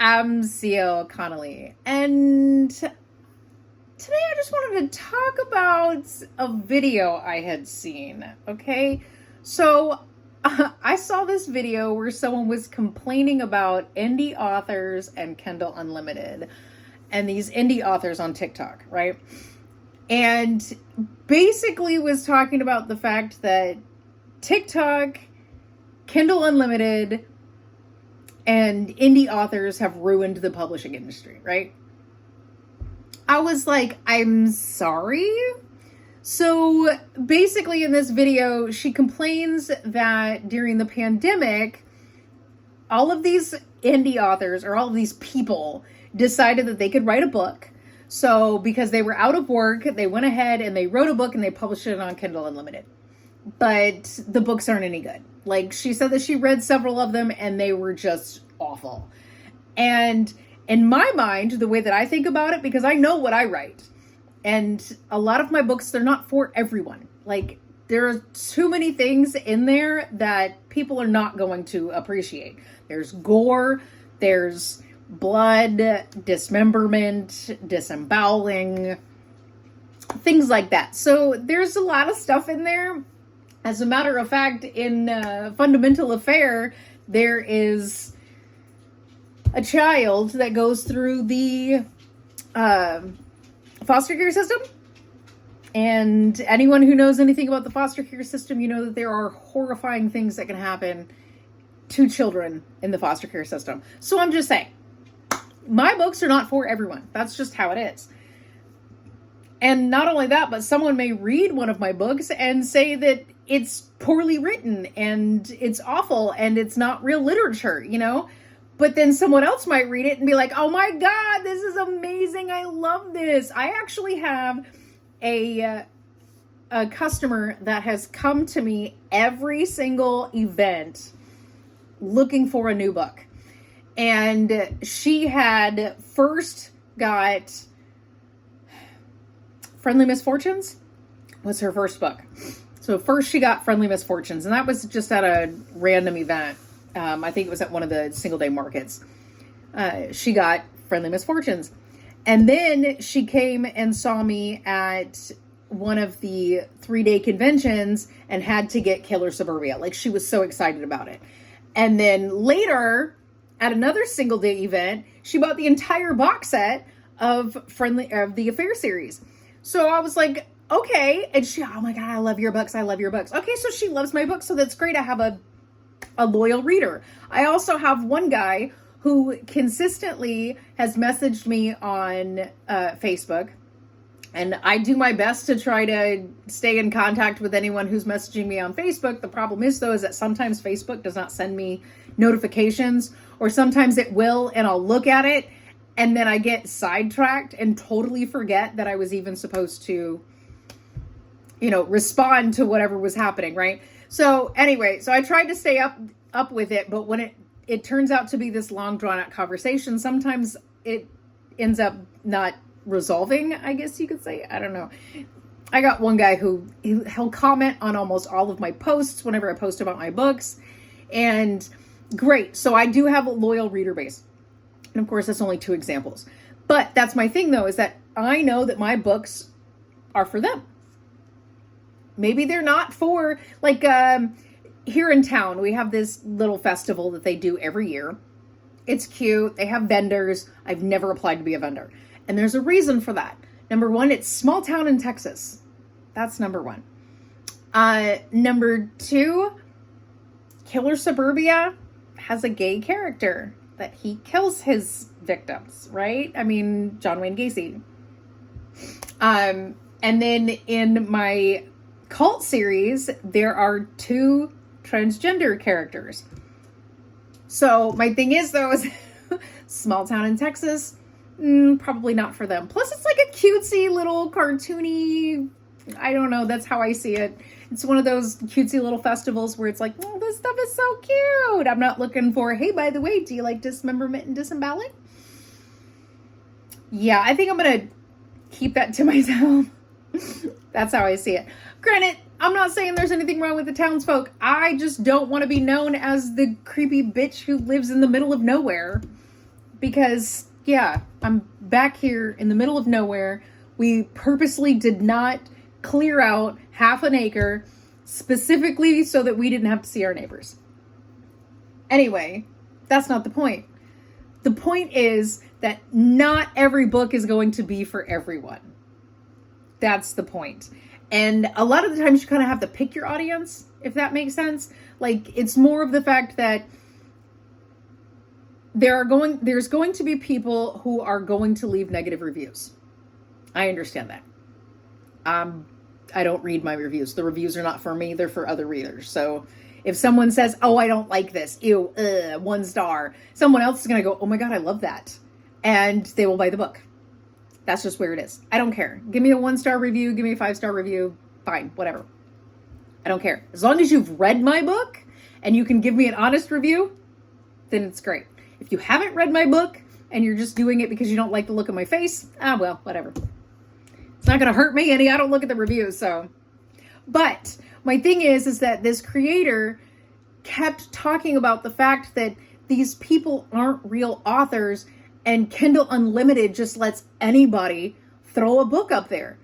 I'm CL Connolly, and today I just wanted to talk about a video I had seen, okay? So, I saw this video where someone was complaining about indie authors and Kindle Unlimited, and these indie authors on TikTok, right? And basically was talking about the fact that TikTok, Kindle Unlimited, and indie authors have ruined the publishing industry, right? I was like, I'm sorry. So basically in this video, she complains that during the pandemic, all of these indie authors or all of these people decided that they could write a book. So because they were out of work, they went ahead and they wrote a book and they published it on Kindle Unlimited. But the books aren't any good. Like, she said that she read several of them and they were just awful. And in my mind, the way that I think about it, because I know what I write, and a lot of my books, they're not for everyone. Like, there are too many things in there that people are not going to appreciate. There's gore, there's blood, dismemberment, disemboweling, things like that. So there's a lot of stuff in there. As a matter of fact, in Fruitful Affair, there is a child that goes through the foster care system. And anyone who knows anything about the foster care system, you know that there are horrifying things that can happen to children in the foster care system. So I'm just saying, my books are not for everyone. That's just how it is. And not only that, but someone may read one of my books and say that it's poorly written and it's awful and it's not real literature, you know? But then someone else might read it and be like, oh my God, this is amazing. I love this. I actually have a customer that has come to me every single event looking for a new book. And she had first got Friendly Misfortunes was her first book. So first she got Friendly Misfortunes, and that was just at a random event. I think it was at one of the single day markets. She got Friendly Misfortunes. And then she came and saw me at one of the 3-day conventions and had to get Killer Suburbia. Like, she was so excited about it. And then later, at another single day event, she bought the entire box set of the Affair series. So I was like, okay. And she, oh my God, I love your books. I love your books. Okay, so she loves my books. So that's great. I have a loyal reader. I also have one guy who consistently has messaged me on Facebook. And I do my best to try to stay in contact with anyone who's messaging me on Facebook. The problem is, though, is that sometimes Facebook does not send me notifications, or sometimes it will, and I'll look at it, and then I get sidetracked and totally forget that I was even supposed to, respond to whatever was happening, right? So anyway, so I tried to stay up with it, but when it turns out to be this long, drawn-out conversation, sometimes it ends up not resolving, I guess you could say. I don't know. I got one guy he'll comment on almost all of my posts whenever I post about my books, and great. So I do have a loyal reader base. And of course, that's only 2 examples. But that's my thing, though, is that I know that my books are for them. Maybe they're not for, like, here in town, we have this little festival that they do every year. It's cute. They have vendors. I've never applied to be a vendor. And there's a reason for that. Number 1, it's small town in Texas. That's number 1. Number 2, Killer Suburbia has a gay character that he kills his victims, right? I mean, John Wayne Gacy. And then in my cult series, there are 2 transgender characters. So my thing is, though, is small town in Texas, probably not for them. Plus, it's like a cutesy little cartoony, I don't know, that's how I see it. It's one of those cutesy little festivals where it's like, oh, this stuff is so cute. I'm not looking for, hey, by the way, do you like dismemberment and disemboweling? Yeah, I think I'm going to keep that to myself. That's how I see it. Granted, I'm not saying there's anything wrong with the townsfolk. I just don't want to be known as the creepy bitch who lives in the middle of nowhere. because, yeah, I'm back here in the middle of nowhere. We purposely did not clear out half an acre specifically so that we didn't have to see our neighbors. Anyway, that's not the point. The point is that not every book is going to be for everyone. That's the point. And a lot of the times you kind of have to pick your audience, if that makes sense. Like, it's more of the fact that there's going to be people who are going to leave negative reviews. I understand that. I don't read my reviews. The reviews are not for me. They're for other readers. So if someone says, oh, I don't like this, ew, 1 star, someone else is going to go, oh my God, I love that. And they will buy the book. That's just where it is. I don't care. Give me a 1-star review. Give me a 5-star review. Fine, whatever. I don't care. As long as you've read my book and you can give me an honest review, then it's great. If you haven't read my book and you're just doing it because you don't like the look of my face, well, whatever. It's not going to hurt me any. I don't look at the reviews, so. But my thing is that this creator kept talking about the fact that these people aren't real authors, and Kindle Unlimited just lets anybody throw a book up there.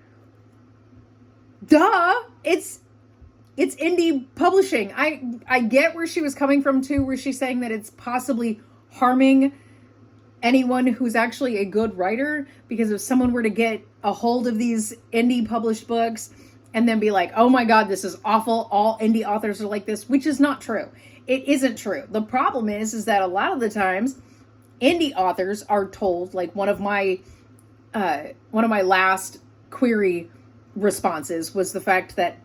Duh! It's indie publishing. I get where she was coming from too, where she's saying that it's possibly harming anyone who's actually a good writer, because if someone were to get a hold of these indie published books and then be like, oh my God, this is awful, all indie authors are like this, which is not true. It isn't true. The problem is that a lot of the times indie authors are told, like one of my last query responses was the fact that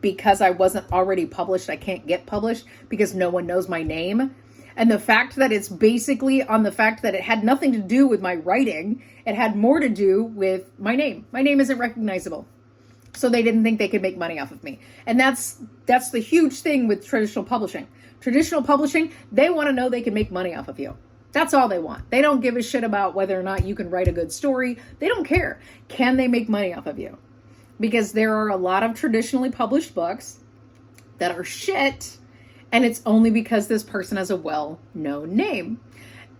because I wasn't already published, I can't get published because no one knows my name. And the fact that it's basically on the fact that it had nothing to do with my writing, it had more to do with my name. My name isn't recognizable. So they didn't think they could make money off of me. And that's the huge thing with traditional publishing. Traditional publishing, they want to know they can make money off of you. That's all they want. They don't give a shit about whether or not you can write a good story. They don't care. Can they make money off of you? Because there are a lot of traditionally published books that are shit, and it's only because this person has a well-known name.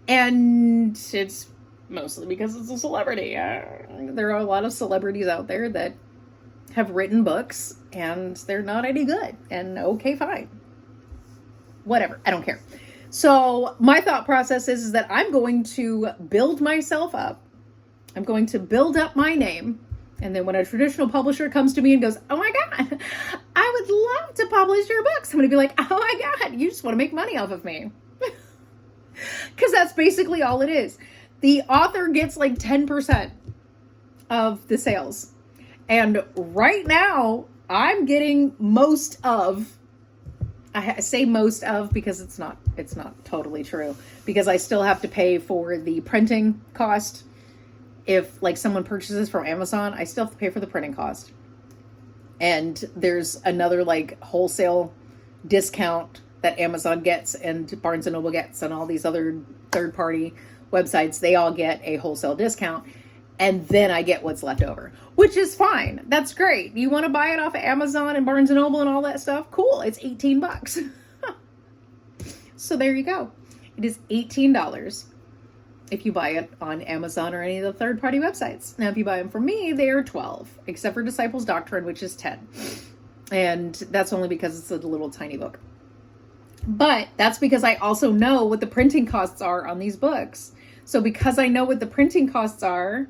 And it's mostly because it's a celebrity. There are a lot of celebrities out there that have written books, and they're not any good. And okay, fine. Whatever. I don't care. So my thought process is that I'm going to build myself up. I'm going to build up my name. And then when a traditional publisher comes to me and goes, oh my God, I would love to publish your books, I'm going to be like, oh my God, you just want to make money off of me. Because that's basically all it is. The author gets like 10% of the sales. And right now, I'm getting most of, I say most of because it's not totally true, because I still have to pay for the printing cost. If like someone purchases from Amazon, I still have to pay for the printing cost. And there's another like wholesale discount that Amazon gets and Barnes & Noble gets and all these other third-party websites. They all get a wholesale discount. And then I get what's left over, which is fine. That's great. You want to buy it off of Amazon and Barnes & Noble and all that stuff? Cool. It's $18. So there you go. It is $18 if you buy it on Amazon or any of the third-party websites. Now, if you buy them from me, they are $12, except for Disciples Doctrine, which is $10. And that's only because it's a little tiny book. But that's because I also know what the printing costs are on these books. So because I know what the printing costs are,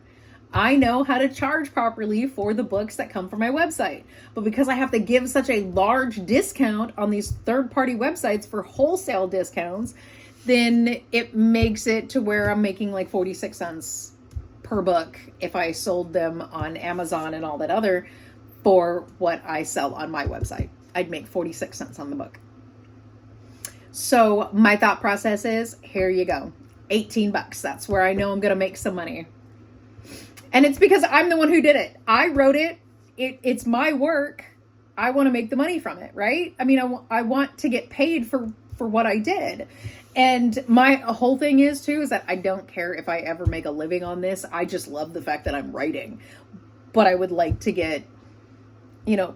I know how to charge properly for the books that come from my website. But because I have to give such a large discount on these third-party websites for wholesale discounts, then it makes it to where I'm making like 46 cents per book if I sold them on Amazon and all that other for what I sell on my website. I'd make 46 cents on the book. So my thought process is, here you go, $18. That's where I know I'm going to make some money. And it's because I'm the one who did it. I wrote it. It's my work. I want to make the money from it, right? I mean, I want to get paid for what I did. And my whole thing is too, is that I don't care if I ever make a living on this. I just love the fact that I'm writing, but I would like to get,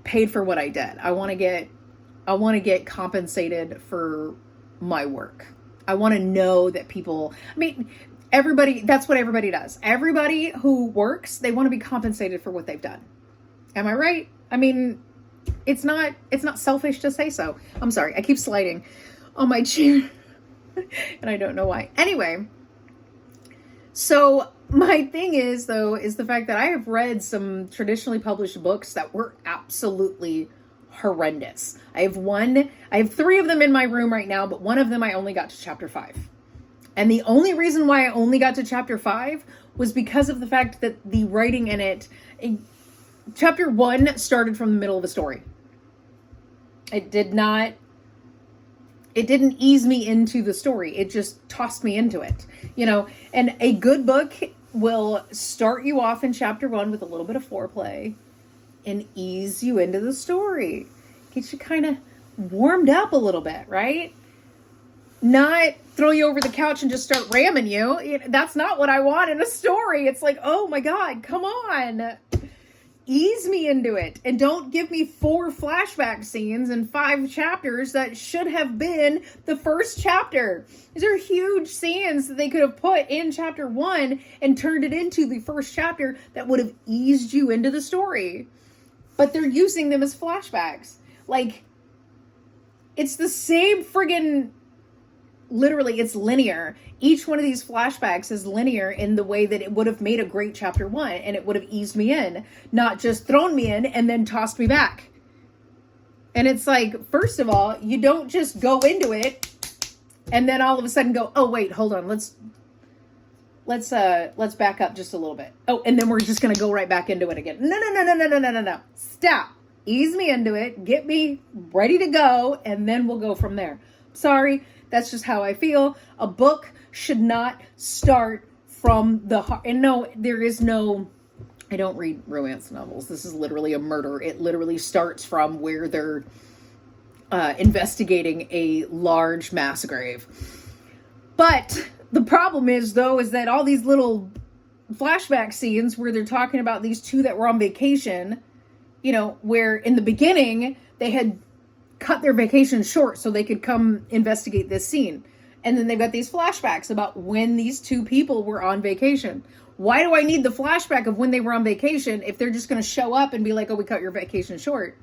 paid for what I did. I want to get compensated for my work. I want to know that people, everybody, that's what everybody does. Everybody who works, they want to be compensated for what they've done. Am I right? I mean, it's not selfish to say so. I'm sorry. I keep sliding on my chair and I don't know why. Anyway, so my thing is the fact that I have read some traditionally published books that were absolutely horrendous. I have 3 of them in my room right now, but one of them I only got to chapter 5. And the only reason why I only got to chapter 5 was because of the fact that the writing in it, chapter 1 started from the middle of the story. It didn't ease me into the story. It just tossed me into it, and a good book will start you off in chapter 1 with a little bit of foreplay and ease you into the story. Get you kind of warmed up a little bit, right? Not throw you over the couch and just start ramming you. That's not what I want in a story. It's like, oh my God, come on. Ease me into it. And don't give me 4 flashback scenes and 5 chapters that should have been the first chapter. These are huge scenes that they could have put in chapter 1 and turned it into the first chapter that would have eased you into the story. But they're using them as flashbacks. Like, it's the same friggin', literally, it's linear. Each one of these flashbacks is linear in the way that it would have made a great chapter 1 and it would have eased me in, not just thrown me in and then tossed me back. And it's like, first of all, you don't just go into it and then all of a sudden go, oh wait, hold on, let's back up just a little bit. Oh, and then we're just gonna go right back into it again. No. Stop. Ease me into it, get me ready to go, and then we'll go from there. Sorry, that's just how I feel. A book should not start from the heart. And no, there is no, I don't read romance novels. This is literally a murder. It literally starts from where they're investigating a large mass grave. But the problem is that all these little flashback scenes where they're talking about these 2 that were on vacation, where in the beginning they had cut their vacation short so they could come investigate this scene. And then they've got these flashbacks about when these 2 people were on vacation. Why do I need the flashback of when they were on vacation if they're just going to show up and be like, oh, we cut your vacation short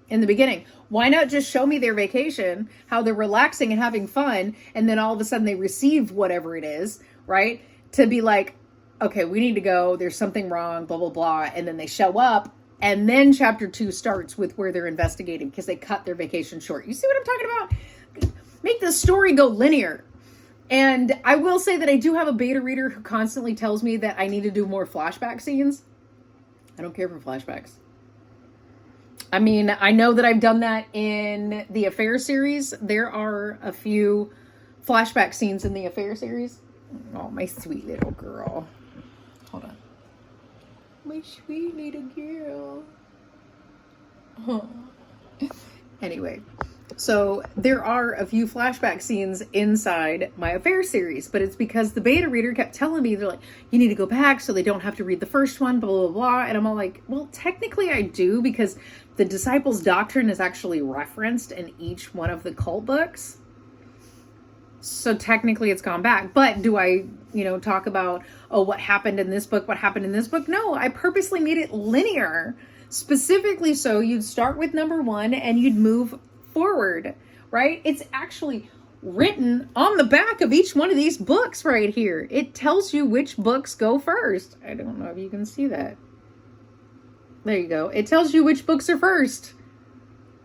in the beginning? Why not just show me their vacation, how they're relaxing and having fun, and then all of a sudden they receive whatever it is, right? To be like, okay, we need to go, there's something wrong, blah, blah, blah. And then they show up. And then chapter 2 starts with where they're investigating because they cut their vacation short. You see what I'm talking about? Make the story go linear. And I will say that I do have a beta reader who constantly tells me that I need to do more flashback scenes. I don't care for flashbacks. I mean, I know that I've done that in the Affair series. There are a few flashback scenes in the Affair series. Oh, my sweet little girl. Hold on. My sweet little girl. Oh. Anyway, so there are a few flashback scenes inside my Affair series, but it's because the beta reader kept telling me, they're like, you need to go back so they don't have to read the first one, blah, blah, blah. And I'm all like, well, technically I do, because the Disciples' Doctrine is actually referenced in each one of the cult books. So technically it's gone back. But do I, talk about, oh, what happened in this book, what happened in this book? No, I purposely made it linear. Specifically so you'd start with number 1 and you'd move forward, right? It's actually written on the back of each one of these books right here. It tells you which books go first. I don't know if you can see that. There you go. It tells you which books are first.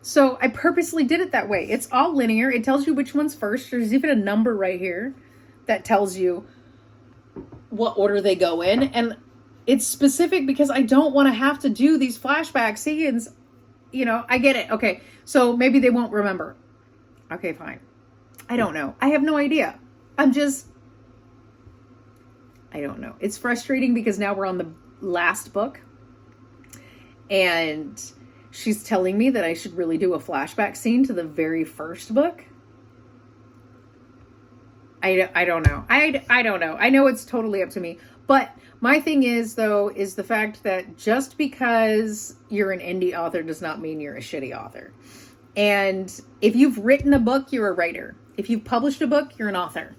So I purposely did it that way. It's all linear. It tells you which one's first. There's even a number right here that tells you what order they go in. And it's specific because I don't want to have to do these flashback scenes. I get it. Okay, so maybe they won't remember. Okay, fine. I don't know. I have no idea. I don't know. It's frustrating because now we're on the last book. And she's telling me that I should really do a flashback scene to the very first book. I don't know. I don't know. I know it's totally up to me. But my thing is the fact that just because you're an indie author does not mean you're a shitty author. And if you've written a book, you're a writer. If you've published a book, you're an author.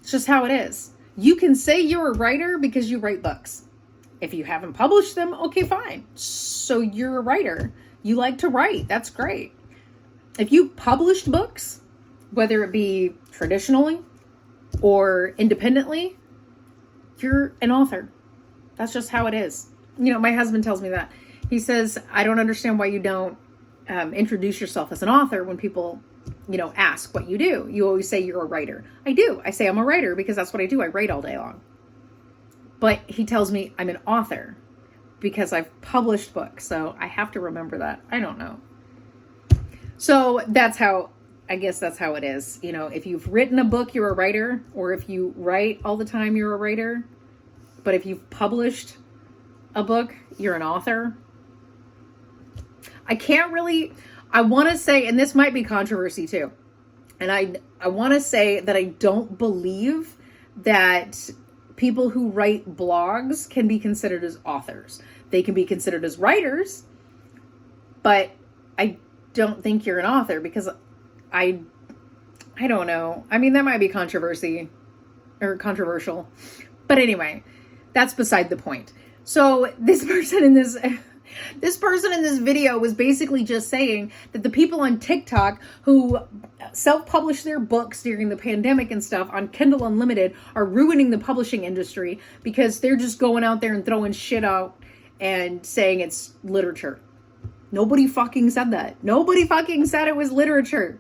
It's just how it is. You can say you're a writer because you write books. If you haven't published them, okay, fine. So you're a writer. You like to write. That's great. If you published books, whether it be traditionally or independently, you're an author. That's just how it is. You know, my husband tells me that. He says, I don't understand why you don't introduce yourself as an author when people, you know, ask what you do. You always say you're a writer. I do. I say I'm a writer because that's what I do. I write all day long. But he tells me I'm an author because I've published books. So I have to remember that. I don't know. So I guess that's how it is. You know, if you've written a book, you're a writer. Or if you write all the time, you're a writer. But if you've published a book, you're an author. I want to say, and this might be controversy too. And I want to say that I don't believe that people who write blogs can be considered as authors. They can be considered as writers, but I don't think you're an author because I don't know. I mean, that might be controversial. But anyway, that's beside the point. So this person in this video was basically just saying that the people on TikTok who self-publish their books during the pandemic and stuff on Kindle Unlimited are ruining the publishing industry because they're just going out there and throwing shit out and saying it's literature. Nobody fucking said that. Nobody fucking said it was literature.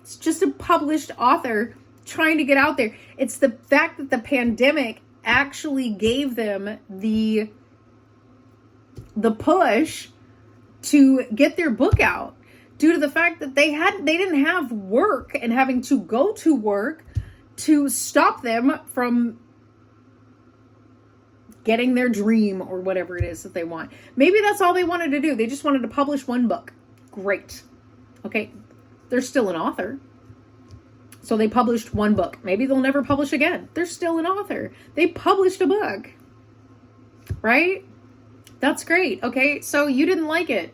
It's just a published author trying to get out there. It's the fact that the pandemic actually gave them the push to get their book out due to the fact that they didn't have work and having to go to work to stop them from getting their dream or whatever it is that they want. Maybe that's all they wanted to do. They just wanted to publish one book. Great. Okay. They're still an author. So they published one book. Maybe they'll never publish again. They're still an author. They published a book. Right? That's great. Okay. So you didn't like it.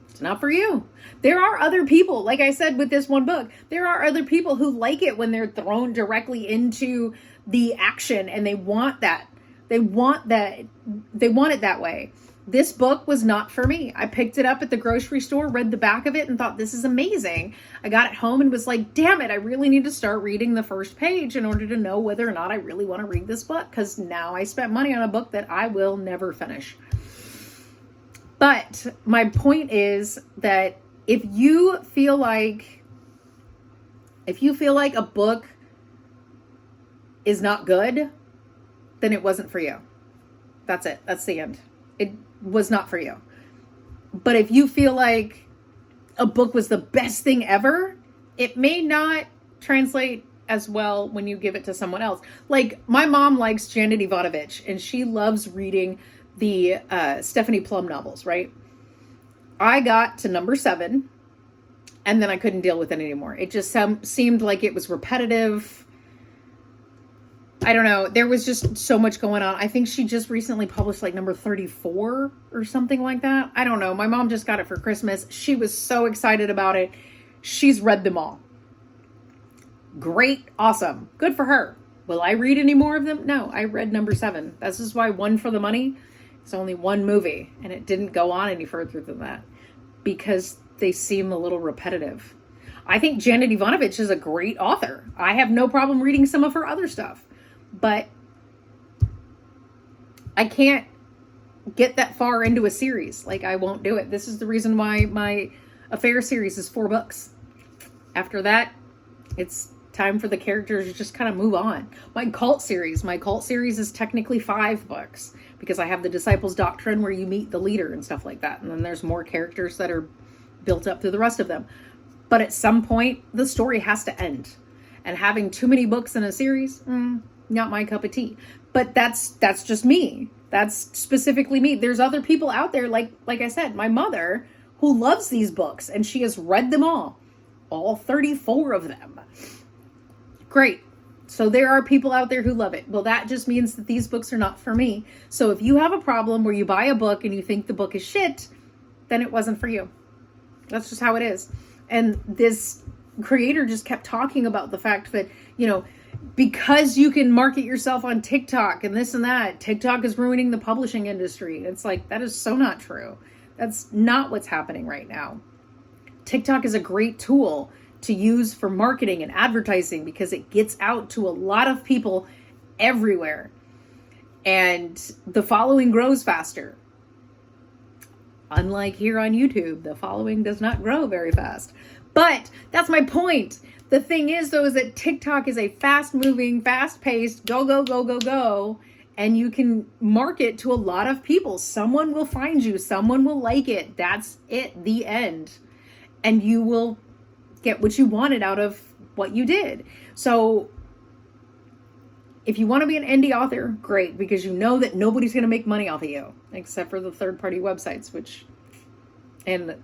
It's not for you. There are other people, like I said with this one book, there are other people who like it when they're thrown directly into the action and they want that. They want that. They want it that way. This book was not for me. I picked it up at the grocery store, read the back of it and thought, this is amazing. I got it home and was like, damn it, I really need to start reading the first page in order to know whether or not I really want to read this book, because now I spent money on a book that I will never finish. But my point is that if you feel like a book is not good, then it wasn't for you. That's it. That's the end. It was not for you. But if you feel like a book was the best thing ever, it may not translate as well when you give it to someone else. Like, my mom likes Janet Ivanovich, and she loves reading the Stephanie Plum novels, right? I got to number 7, and then I couldn't deal with it anymore. It just seemed like it was repetitive. I don't know. There was just so much going on. I think she just recently published like number 34 or something like that. I don't know. My mom just got it for Christmas. She was so excited about it. She's read them all. Great. Awesome. Good for her. Will I read any more of them? No, I read number 7. This is why One for the Money is only one movie, and it didn't go on any further than that because they seem a little repetitive. I think Janet Ivanovich is a great author. I have no problem reading some of her other stuff. But I can't get that far into a series. Like, I won't do it. This is the reason why my Affair series is 4 books. After that, it's time for the characters to just kind of move on. My cult series is technically 5 books because I have the Disciples Doctrine where you meet the leader and stuff like that. And then there's more characters that are built up through the rest of them. But at some point, the story has to end. And having too many books in a series, not my cup of tea. But that's just me. That's specifically me. There's other people out there, like I said, my mother, who loves these books, and she has read them all 34 of them. Great. So there are people out there who love it. Well, that just means that these books are not for me. So if you have a problem where you buy a book and you think the book is shit, then it wasn't for you. That's just how it is. And this creator just kept talking about the fact that, because you can market yourself on TikTok and this and that, TikTok is ruining the publishing industry. It's like, that is so not true. That's not what's happening right now. TikTok is a great tool to use for marketing and advertising because it gets out to a lot of people everywhere. And the following grows faster. Unlike here on YouTube, the following does not grow very fast. But that's my point. The thing is, though, is that TikTok is a fast-moving, fast-paced, go, go, go, go, go, and you can market to a lot of people. Someone will find you. Someone will like it. That's it, the end. And you will get what you wanted out of what you did. So if you want to be an indie author, great, because you know that nobody's going to make money off of you, except for the third-party websites, and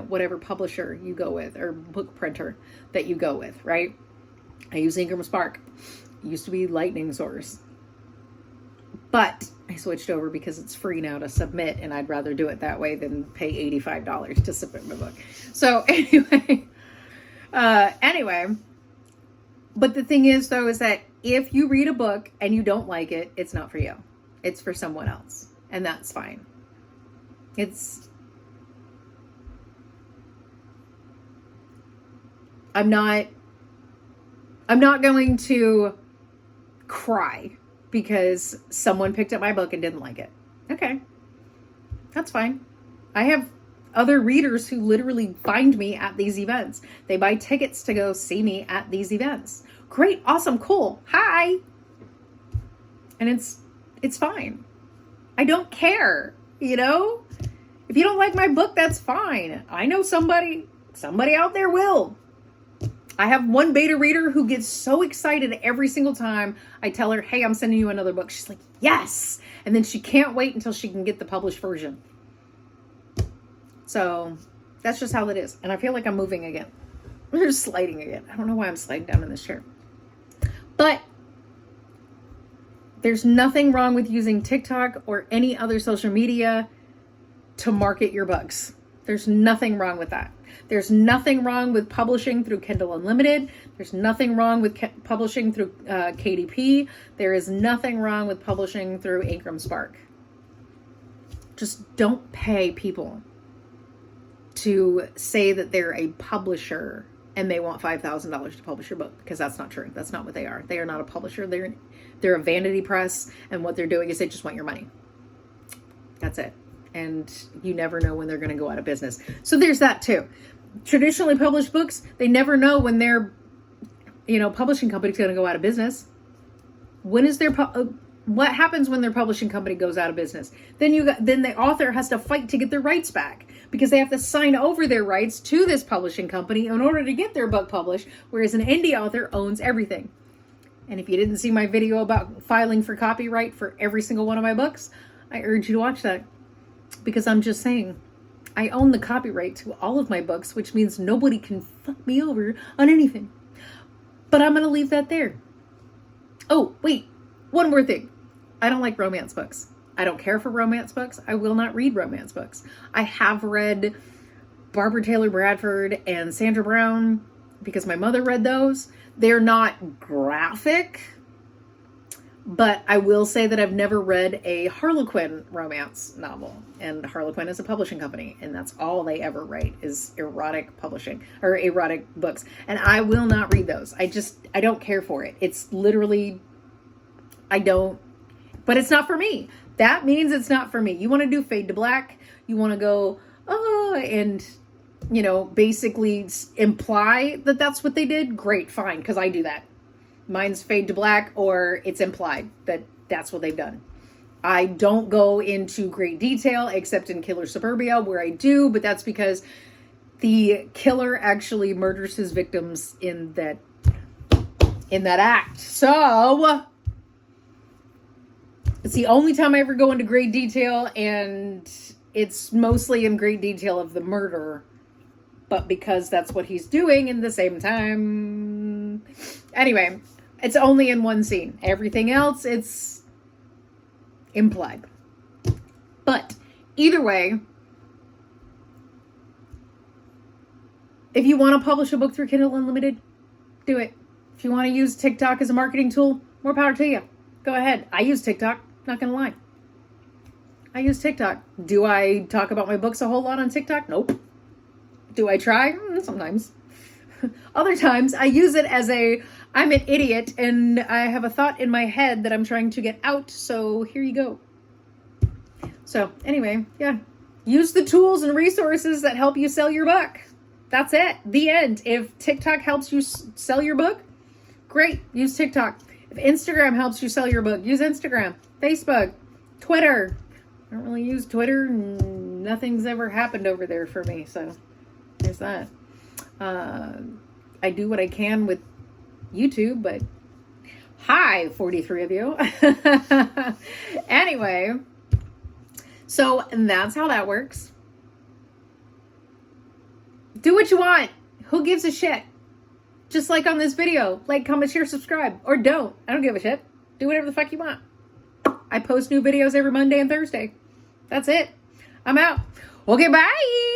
whatever publisher you go with or book printer that you go with, right? I use Ingram Spark. It used to be Lightning Source. But I switched over because it's free now to submit, and I'd rather do it that way than pay $85 to submit my book. So anyway, but the thing is, though, is that if you read a book and you don't like it, it's not for you. It's for someone else, and that's fine. I'm not going to cry because someone picked up my book and didn't like it. Okay, that's fine. I have other readers who literally find me at these events. They buy tickets to go see me at these events. Great, awesome, cool. Hi. And it's fine. I don't care, If you don't like my book, that's fine. I know somebody out there will. I have one beta reader who gets so excited every single time I tell her, hey, I'm sending you another book. She's like, yes. And then she can't wait until she can get the published version. So that's just how it is. And I feel like I'm moving again. I'm just sliding again. I don't know why I'm sliding down in this chair. But there's nothing wrong with using TikTok or any other social media to market your books. There's nothing wrong with that. There's nothing wrong with publishing through Kindle Unlimited. There's nothing wrong with publishing through KDP. There is nothing wrong with publishing through Ingram Spark. Just don't pay people to say that they're a publisher and they want $5,000 to publish your book, because that's not true. That's not what they are. They are not a publisher. They're a vanity press, and what they're doing is they just want your money. That's it. And you never know when they're going to go out of business. So there's that too. Traditionally published books, they never know when their, publishing company's going to go out of business. When is what happens when their publishing company goes out of business? Then the author has to fight to get their rights back, because they have to sign over their rights to this publishing company in order to get their book published, whereas an indie author owns everything. And if you didn't see my video about filing for copyright for every single one of my books, I urge you to watch that. Because I'm just saying, I own the copyright to all of my books, which means nobody can fuck me over on anything. But I'm going to leave that there. Oh, wait, one more thing. I don't like romance books. I don't care for romance books. I will not read romance books. I have read Barbara Taylor Bradford and Sandra Brown because my mother read those. They're not graphic, but I will say that I've never read a Harlequin romance novel, and Harlequin is a publishing company, and that's all they ever write is erotic publishing or erotic books. And I will not read those. I don't care for it. It's literally, but it's not for me. That means it's not for me. You want to do fade to black. You want to go, and, basically imply that that's what they did. Great, fine, because I do that. Mine's fade to black, or it's implied that that's what they've done. I don't go into great detail except in Killer Suburbia, where I do, but that's because the killer actually murders his victims in that act. So it's the only time I ever go into great detail, and it's mostly in great detail of the murder, but because that's what he's doing in the same time. Anyway, it's only in one scene. Everything else, it's implied. But either way, if you want to publish a book through Kindle Unlimited, do it. If you want to use TikTok as a marketing tool, more power to you. Go ahead. I use TikTok. Not going to lie. I use TikTok. Do I talk about my books a whole lot on TikTok? Nope. Do I try? Sometimes. Other times I use it as I'm an idiot and I have a thought in my head that I'm trying to get out. So here you go. So anyway, yeah. Use the tools and resources that help you sell your book. That's it. The end. If TikTok helps you sell your book, great. Use TikTok. If Instagram helps you sell your book, use Instagram. Facebook. Twitter. I don't really use Twitter. Nothing's ever happened over there for me. So there's that. I do what I can with YouTube, but hi, 43 of you. Anyway, so that's how that works. Do what you want. Who gives a shit? Just like on this video. Like, comment, share, subscribe. Or don't. I don't give a shit. Do whatever the fuck you want. I post new videos every Monday and Thursday. That's it. I'm out. Okay, bye.